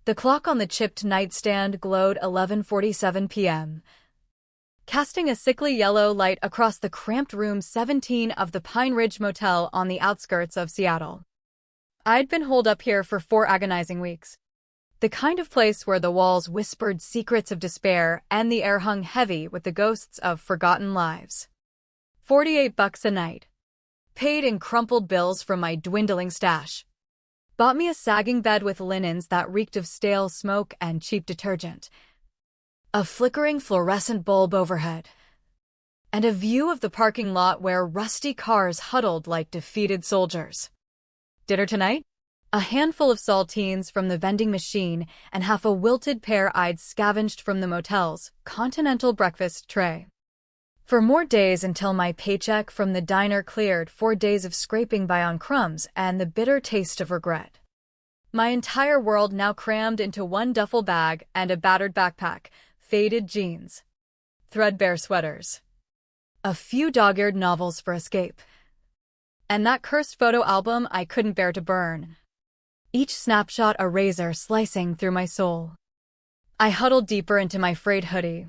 The clock on the chipped nightstand glowed 11:47 p.m., casting a sickly yellow light across the cramped room 17 of the Pine Ridge Motel on the outskirts of Seattle. I'd been holed up here for 4 agonizing weeks. The kind of place where the walls whispered secrets of despair and the air hung heavy with the ghosts of forgotten lives. $48 a night. Paid in crumpled bills from my dwindling stash. Bought me a sagging bed with linens that reeked of stale smoke and cheap detergent. A flickering fluorescent bulb overhead. And a view of the parking lot where rusty cars huddled like defeated soldiers. Dinner tonight? A handful of saltines from the vending machine and half a wilted pear I'd scavenged from the motel's continental breakfast tray. For more days until my paycheck from the diner cleared 4 days of scraping by on crumbs and the bitter taste of regret. My entire world now crammed into one duffel bag and a battered backpack, faded jeans, threadbare sweaters, a few dog-eared novels for escape, and that cursed photo album I couldn't bear to burn. Each snapshot a razor slicing through my soul. I huddled deeper into my frayed hoodie,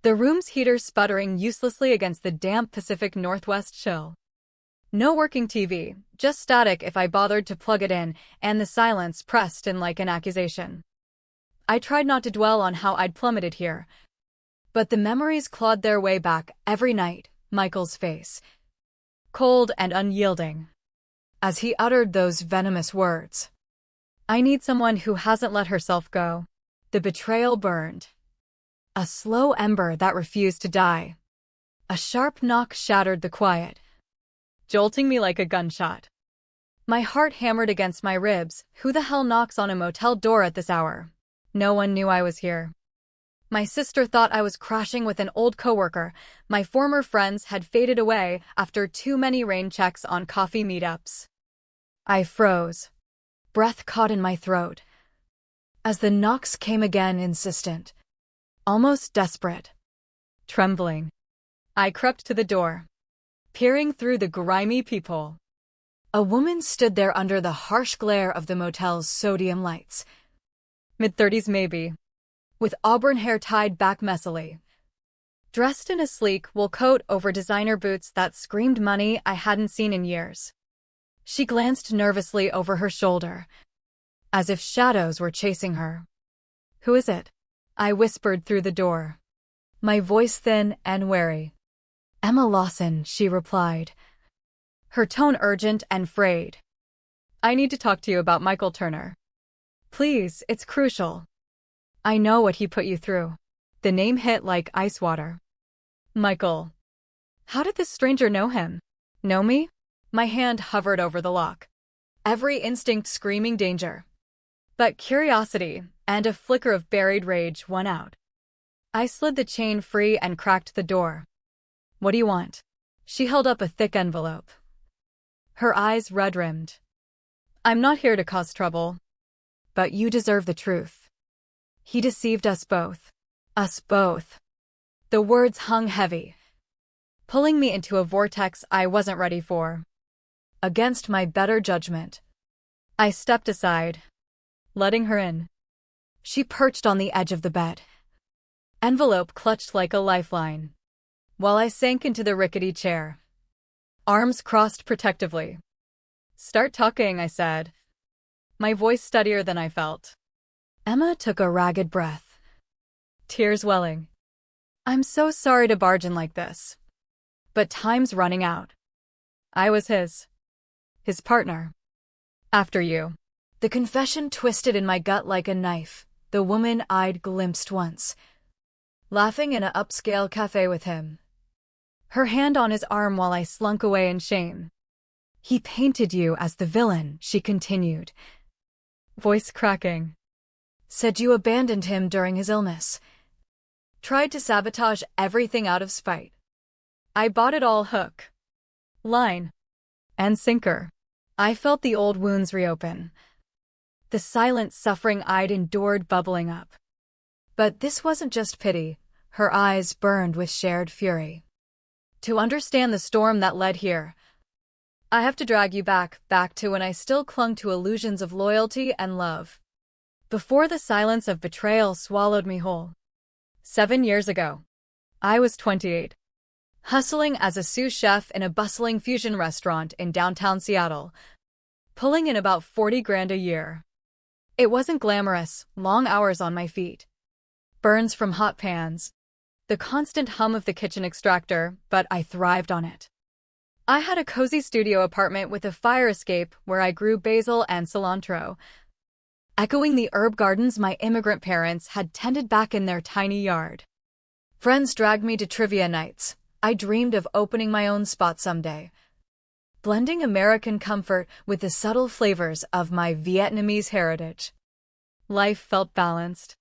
the room's heater sputtering uselessly against the damp Pacific Northwest chill. No working TV, just static if I bothered to plug it in, and the silence pressed in like an accusation. I tried not to dwell on how I'd plummeted here, but the memories clawed their way back every night. Michael's face, cold and unyielding, as he uttered those venomous words. I need someone who hasn't let herself go. The betrayal burned. A slow ember that refused to die. A sharp knock shattered the quiet, jolting me like a gunshot. My heart hammered against my ribs. Who the hell knocks on a motel door at this hour? No one knew I was here. My sister thought I was crashing with an old coworker. My former friends had faded away after too many rain checks on coffee meetups. I froze, breath caught in my throat, as the knocks came again, insistent, almost desperate. Trembling, I crept to the door, peering through the grimy peephole. A woman stood there under the harsh glare of the motel's sodium lights. Mid-30s maybe, with auburn hair tied back messily. Dressed in a sleek wool coat over designer boots that screamed money I hadn't seen in years. She glanced nervously over her shoulder, as if shadows were chasing her. "Who is it?" I whispered through the door, my voice thin and wary. "Emma Lawson," she replied, her tone urgent and frayed. "I need to talk to you about Michael Turner. Please, it's crucial. I know what he put you through." The name hit like ice water. Michael. How did this stranger know him? Know me? My hand hovered over the lock, every instinct screaming danger. But curiosity and a flicker of buried rage won out. I slid the chain free and cracked the door. "What do you want?" She held up a thick envelope, her eyes red-rimmed. "I'm not here to cause trouble, but you deserve the truth. He deceived us both." Us both. The words hung heavy, pulling me into a vortex I wasn't ready for. Against my better judgment, I stepped aside, letting her in. She perched on the edge of the bed, envelope clutched like a lifeline, while I sank into the rickety chair, arms crossed protectively. "Start talking," I said, my voice steadier than I felt. Emma took a ragged breath, tears welling. "I'm so sorry to barge in like this, but time's running out. I was his partner. After you." The confession twisted in my gut like a knife. The woman I'd glimpsed once, laughing in an upscale cafe with him, her hand on his arm while I slunk away in shame. "He painted you as the villain," she continued, voice cracking. "Said you abandoned him during his illness. Tried to sabotage everything out of spite. I bought it all hook, line, and sinker." I felt the old wounds reopen, the silent suffering I'd endured bubbling up. But this wasn't just pity. Her eyes burned with shared fury. "To understand the storm that led here, I have to drag you back to when I still clung to illusions of loyalty and love. before the silence of betrayal swallowed me whole. 7 years ago, I was 28, hustling as a sous chef in a bustling fusion restaurant in downtown Seattle, pulling in about 40 grand a year. It wasn't glamorous, long hours on my feet, burns from hot pans, the constant hum of the kitchen extractor, but I thrived on it. I had a cozy studio apartment with a fire escape where I grew basil and cilantro, echoing the herb gardens my immigrant parents had tended back in their tiny yard. Friends dragged me to trivia nights. I dreamed of opening my own spot someday, blending American comfort with the subtle flavors of my Vietnamese heritage. Life felt balanced,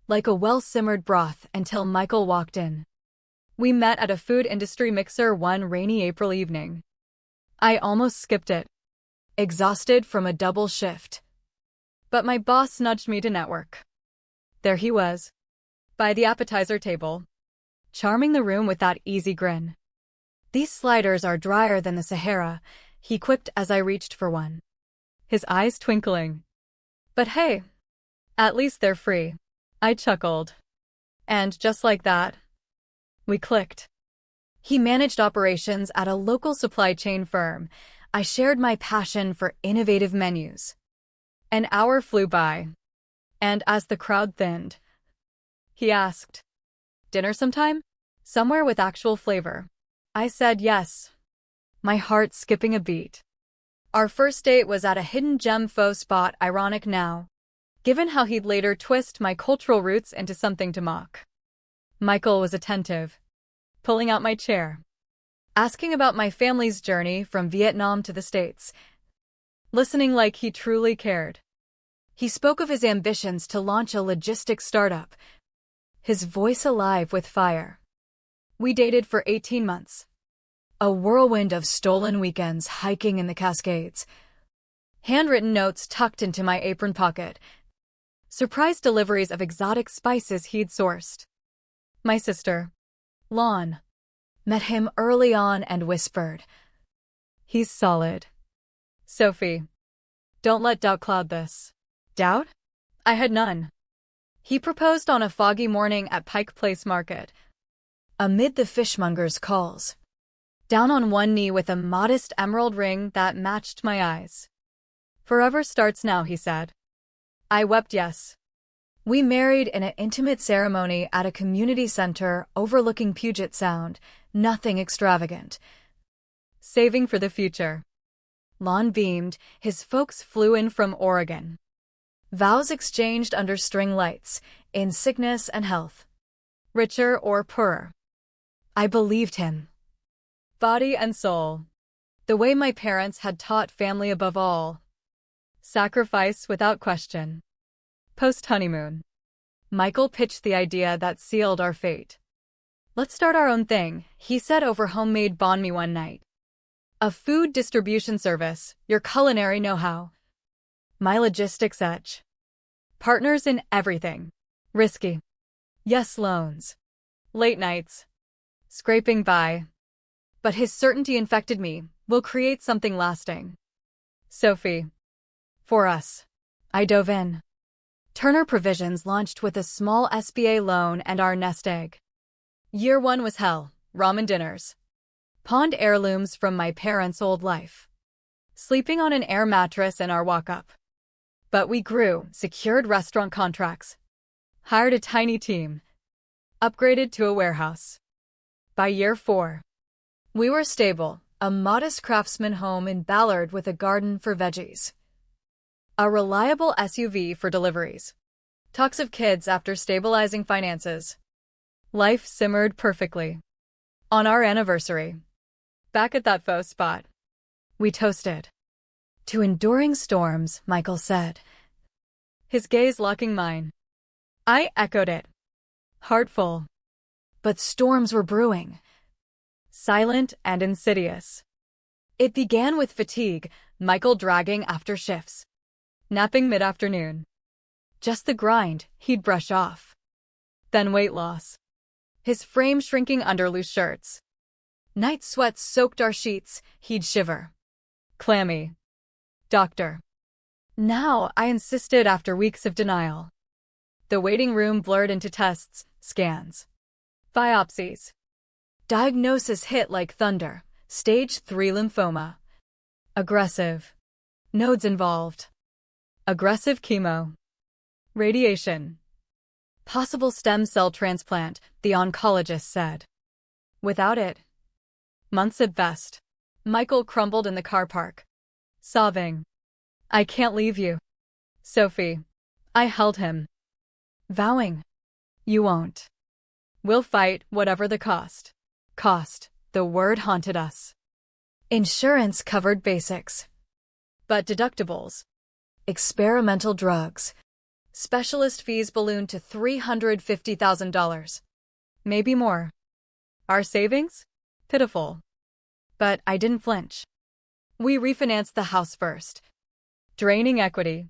like a well-simmered broth until Michael walked in. We met at a food industry mixer one rainy April evening. I almost skipped it, exhausted from a double shift. But my boss nudged me to network. There he was, by the appetizer table, charming the room with that easy grin. "These sliders are drier than the Sahara," he quipped as I reached for one, his eyes twinkling. "But hey, at least they're free," I chuckled. And just like that, we clicked. He managed operations at a local supply chain firm. I shared my passion for innovative menus. An hour flew by, and as the crowd thinned, he asked, "Dinner sometime? Somewhere with actual flavor?" I said yes, my heart skipping a beat. Our first date was at a hidden gem pho spot, ironic now, given how he'd later twist my cultural roots into something to mock. Michael was attentive, pulling out my chair, asking about my family's journey from Vietnam to the States, listening like he truly cared. He spoke of his ambitions to launch a logistics startup, his voice alive with fire. We dated for 18 months. A whirlwind of stolen weekends hiking in the Cascades, handwritten notes tucked into my apron pocket, surprise deliveries of exotic spices he'd sourced. My sister, Lon, met him early on and whispered, "He's solid." "Sophie, don't let doubt cloud this." Doubt? I had none. He proposed on a foggy morning at Pike Place Market, amid the fishmonger's calls, down on one knee with a modest emerald ring that matched my eyes. "Forever starts now," he said. I wept yes. We married in an intimate ceremony at a community center overlooking Puget Sound, nothing extravagant. Saving for the future. Lon beamed, his folks flew in from Oregon. Vows exchanged under string lights, in sickness and health. Richer or poorer. I believed him. Body and soul. The way my parents had taught family above all. Sacrifice without question. Post-honeymoon, Michael pitched the idea that sealed our fate. "Let's start our own thing," he said over homemade banh mi one night. "A food distribution service, your culinary know-how, my logistics edge. Partners in everything. Risky. Yes, loans. Late nights. Scraping by. But his certainty infected me. We'll create something lasting. Sophie. For us." I dove in. Turner Provisions launched with a small SBA loan and our nest egg. Year one was hell, ramen dinners, pawned heirlooms from my parents' old life, sleeping on an air mattress in our walk-up. But we grew, secured restaurant contracts, hired a tiny team, upgraded to a warehouse. By year 4, we were stable, a modest craftsman home in Ballard with a garden for veggies, a reliable SUV for deliveries. Talks of kids after stabilizing finances. Life simmered perfectly. On our anniversary, back at that pho spot, we toasted. "To enduring storms," Michael said, his gaze locking mine. I echoed it, heart full. But storms were brewing, silent and insidious. It began with fatigue, Michael dragging after shifts, napping mid-afternoon. Just the grind he'd brush off. Then weight loss, his frame shrinking under loose shirts. Night sweats soaked our sheets, he'd shiver. "Clammy. Doctor." Now, I insisted after weeks of denial. The waiting room blurred into tests, scans, biopsies. Diagnosis hit like thunder. Stage 3 lymphoma. Aggressive. Nodes involved. Aggressive chemo. Radiation. Possible stem cell transplant, the oncologist said. Without it, months at best. Michael crumbled in the car park, sobbing. I can't leave you, Sophie. I held him, vowing, you won't. We'll fight, whatever the cost. Cost, the word haunted us. Insurance covered basics. But deductibles, experimental drugs, specialist fees ballooned to $350,000. Maybe more. Our savings? Pitiful. But I didn't flinch. We refinanced the house first, draining equity.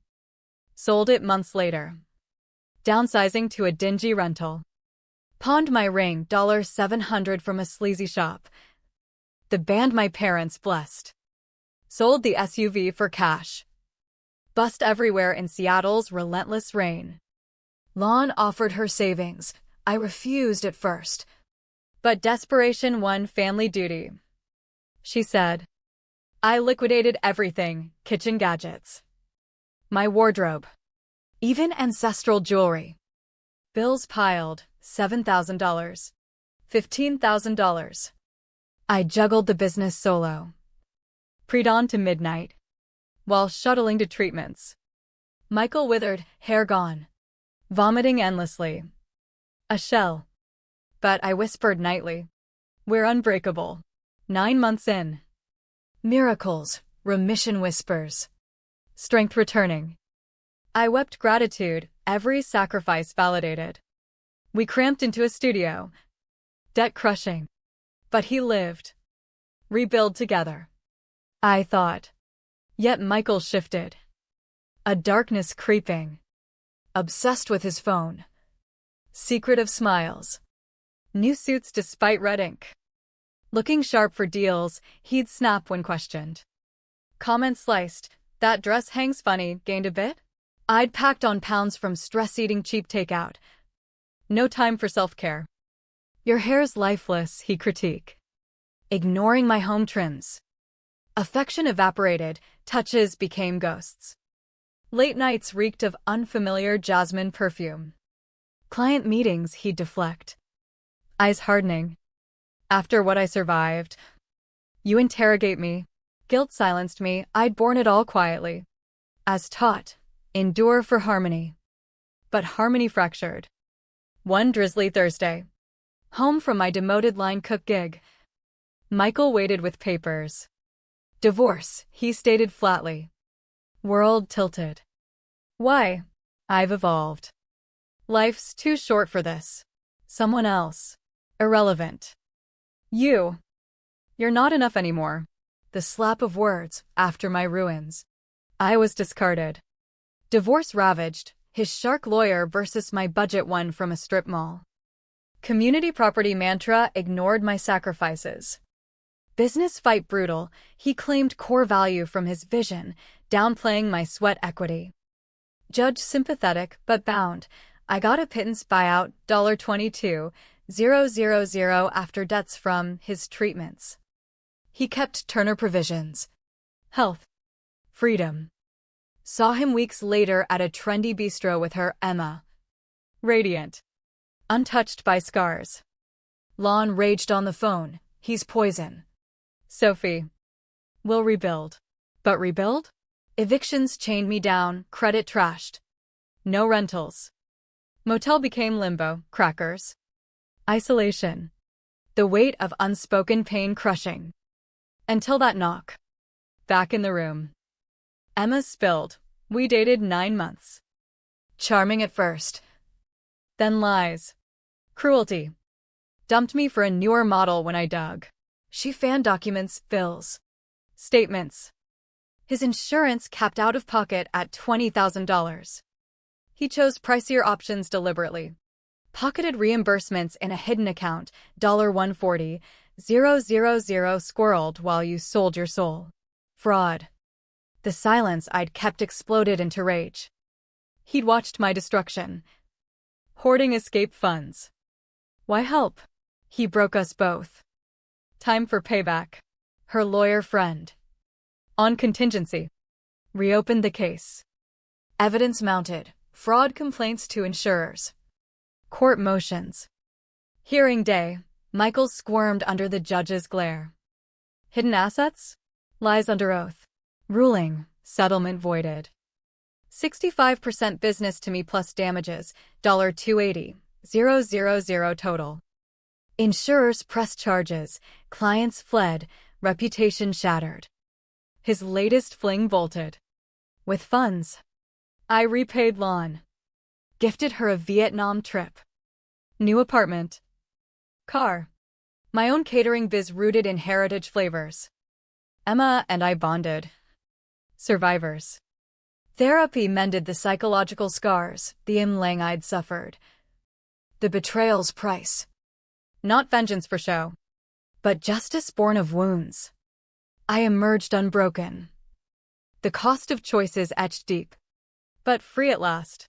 Sold it months later, downsizing to a dingy rental. Pawned my ring, $700 from a sleazy shop. The band my parents blessed. Sold the SUV for cash. Bust everywhere in Seattle's relentless rain. Lon offered her savings. I refused at first. But desperation won family duty. She said, I liquidated everything, kitchen gadgets. My wardrobe. Even ancestral jewelry. Bills piled, $7,000. $15,000. I juggled the business solo. Pre-dawn to midnight. While shuttling to treatments. Michael withered, hair gone. Vomiting endlessly. A shell. But I whispered nightly. We're unbreakable. 9 months in. Miracles, remission whispers. Strength returning. I wept gratitude, every sacrifice validated. We cramped into a studio. Debt crushing. But he lived. Rebuild together. I thought. Yet Michael shifted. A darkness creeping. Obsessed with his phone. Secretive smiles. New suits despite red ink. Looking sharp for deals, he'd snap when questioned. Comments sliced. That dress hangs funny, gained a bit? I'd packed on pounds from stress-eating cheap takeout. No time for self-care. Your hair's lifeless, he'd critique. Ignoring my home trims. Affection evaporated, touches became ghosts. Late nights reeked of unfamiliar jasmine perfume. Client meetings he'd deflect. Eyes hardening. After what I survived. You interrogate me. Guilt silenced me, I'd borne it all quietly. As taught, endure for harmony. But harmony fractured. One drizzly Thursday. Home from my demoted line cook gig. Michael waited with papers. Divorce, he stated flatly. World tilted. Why? I've evolved. Life's too short for this. Someone else. Irrelevant. You're not enough anymore. The slap of words, after my ruins. I was discarded. Divorce ravaged, his shark lawyer versus my budget one from a strip mall. Community property mantra ignored my sacrifices. Business fight brutal, he claimed core value from his vision, downplaying my sweat equity. Judge sympathetic but bound, I got a pittance buyout, $22,000 after debts from his treatments. He kept Turner provisions. Health. Freedom. Saw him weeks later at a trendy bistro with her, Emma. Radiant. Untouched by scars. Lon raged on the phone, he's poison. Sophie. We'll rebuild. But rebuild? Evictions chained me down, credit trashed. No rentals. Motel became limbo, crackers. Isolation. The weight of unspoken pain crushing. Until that knock. Back in the room. Emma spilled. We dated 9 months. Charming at first. Then lies. Cruelty. Dumped me for a newer model when I dug. She fanned documents, bills. Statements. His insurance capped out of pocket at $20,000. He chose pricier options deliberately. Pocketed reimbursements in a hidden account, $140,000 squirreled while you sold your soul. Fraud. The silence I'd kept exploded into rage. He'd watched my destruction. Hoarding escape funds. Why help? He broke us both. Time for payback. Her lawyer friend. On contingency. Reopened the case. Evidence mounted. Fraud complaints to insurers. Court motions. Hearing day. Michael squirmed under the judge's glare. Hidden assets? Lies under oath. Ruling. Settlement voided. 65% business to me plus damages, $280,000 total. Insurers pressed charges, clients fled, reputation shattered. His latest fling bolted. With funds. I repaid Lon. Gifted her a Vietnam trip. New apartment. Car. My own catering biz rooted in heritage flavors. Emma and I bonded. Survivors. Therapy mended the psychological scars, the imlang I'd suffered. The betrayal's price. Not vengeance for show, but justice born of wounds. I emerged unbroken. The cost of choices etched deep, but free at last.